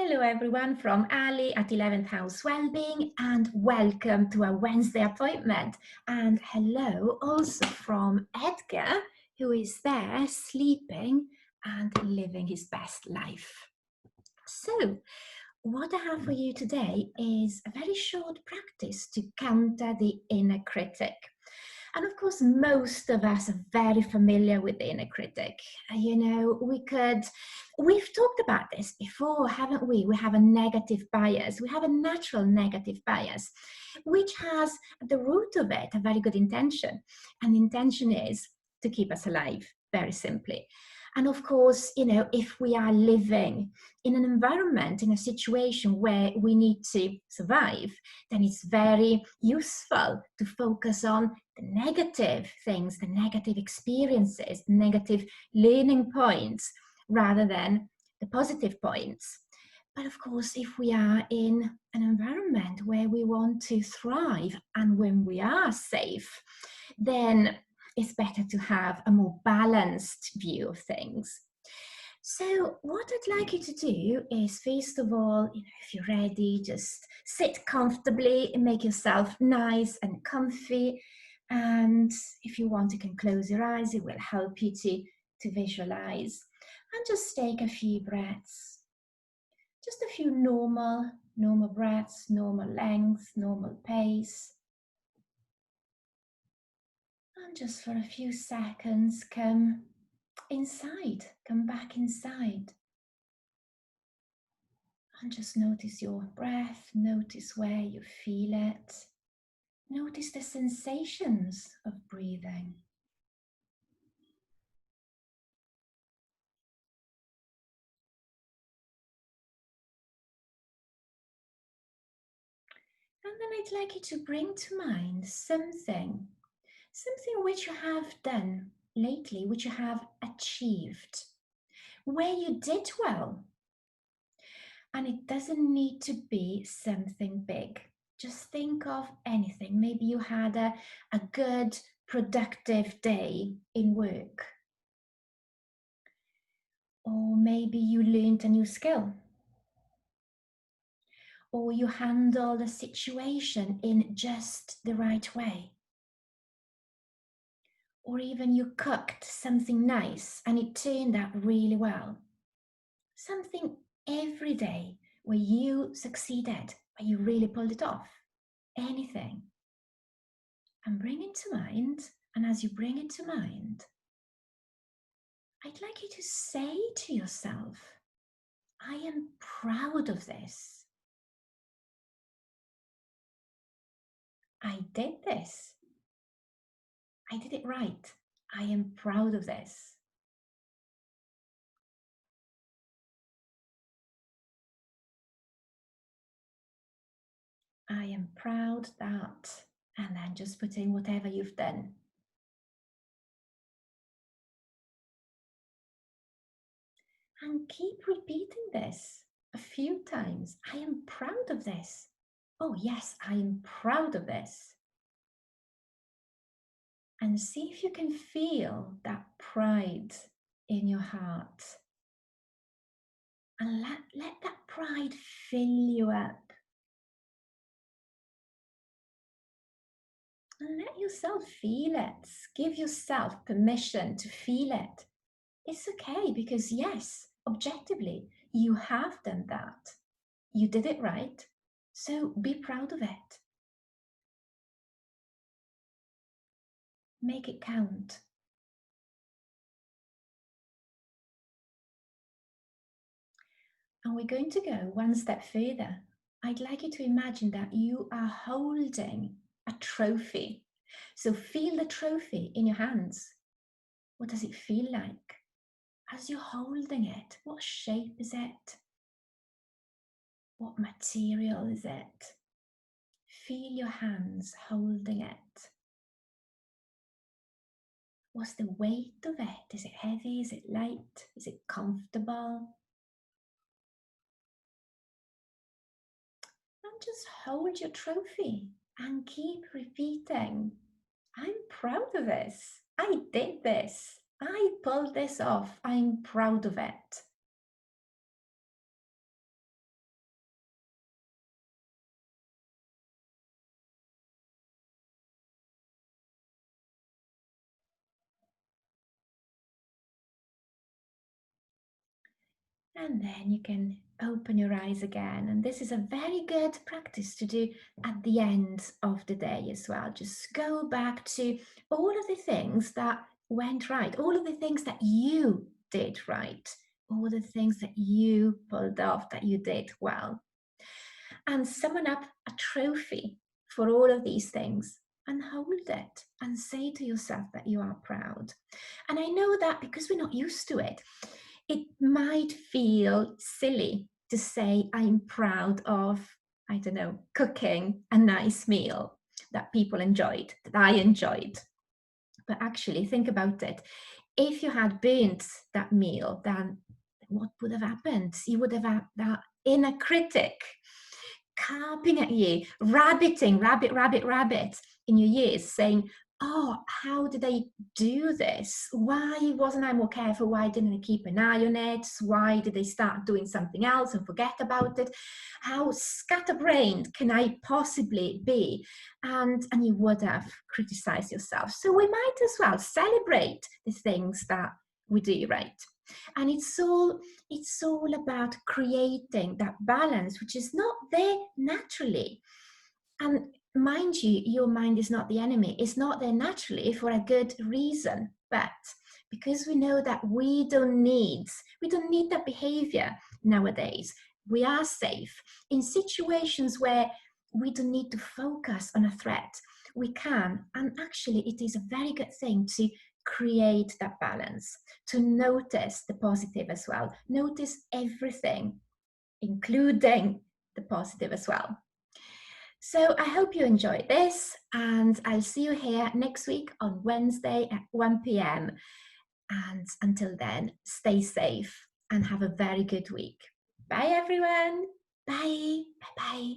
Hello everyone from Ali at 11th House Wellbeing, and welcome to our Wednesday appointment. And hello also from Edgar, who is there sleeping and living his best life. So what I have for you today is a very short practice to counter the inner critic. And of course, most of us are very familiar with the inner critic. We've talked about this before, haven't we? We have a negative bias. We have a natural negative bias, which has at the root of it a very good intention. And the intention is to keep us alive, very simply. And of course, if we are living in an environment, in a situation where we need to survive, then it's very useful to focus on the negative things, the negative experiences, the negative learning points, rather than the positive points. But of course, if we are in an environment where we want to thrive and when we are safe, then it's better to have a more balanced view of things. So what I'd like you to do is, first of all, if you're ready, just sit comfortably and make yourself nice and comfy. And if you want, you can close your eyes. It will help you to visualize. And just take a few breaths. Just a few normal breaths, normal length, normal pace. And just for a few seconds, come back inside. And just notice your breath, notice where you feel it. Notice the sensations of breathing. And then I'd like you to bring to mind something which you have done lately, which you have achieved, where you did well. And it doesn't need to be something big. Just think of anything. Maybe you had a good, productive day in work. Or maybe you learned a new skill. Or you handled a situation in just the right way. Or even you cooked something nice and it turned out really well. Something every day where you succeeded, where you really pulled it off. Anything. And bring it to mind. And as you bring it to mind, I'd like you to say to yourself, I am proud of this. I did this. I did it right. I am proud of this. I am proud that, and then just put in whatever you've done. And keep repeating this a few times. I am proud of this. Oh yes, I am proud of this. And see if you can feel that pride in your heart. And let that pride fill you up. And let yourself feel it. Give yourself permission to feel it. It's okay, because yes, objectively, you have done that. You did it right. So be proud of it. Make it count. And we're going to go one step further. I'd like you to imagine that you are holding a trophy. So feel the trophy in your hands. What does it feel like? As you're holding it, what shape is it? What material is it? Feel your hands holding it. What's the weight of it? Is it heavy? Is it light? Is it comfortable? And just hold your trophy and keep repeating, I'm proud of this. I did this. I pulled this off. I'm proud of it. And then you can open your eyes again. And this is a very good practice to do at the end of the day as well. Just go back to all of the things that went right, all of the things that you did right, all the things that you pulled off, that you did well. And summon up a trophy for all of these things and hold it and say to yourself that you are proud. And I know that because we're not used to it, it might feel silly to say, I'm proud of, I don't know, cooking a nice meal that people enjoyed, that I enjoyed. But actually, think about it. If you had burnt that meal, then what would have happened? You would have had that inner critic carping at you, rabbit in your ears, saying, oh, how did I do this? Why wasn't I more careful? Why didn't I keep an eye on it? Why did I start doing something else and forget about it? How scatterbrained can I possibly be? And you would have criticized yourself. So we might as well celebrate the things that we do right. And it's all about creating that balance, which is not there naturally. And mind you, your mind is not the enemy. It's not there naturally for a good reason. But because we know that we don't need that behavior nowadays, we are safe in situations where we don't need to focus on a threat. We can, and actually it is a very good thing to create that balance, to notice the positive as well. Notice everything, including the positive as well. So I hope you enjoyed this, and I'll see you here next week on Wednesday at 1 p.m. And until then, stay safe and have a very good week. Bye, everyone. Bye. Bye-bye.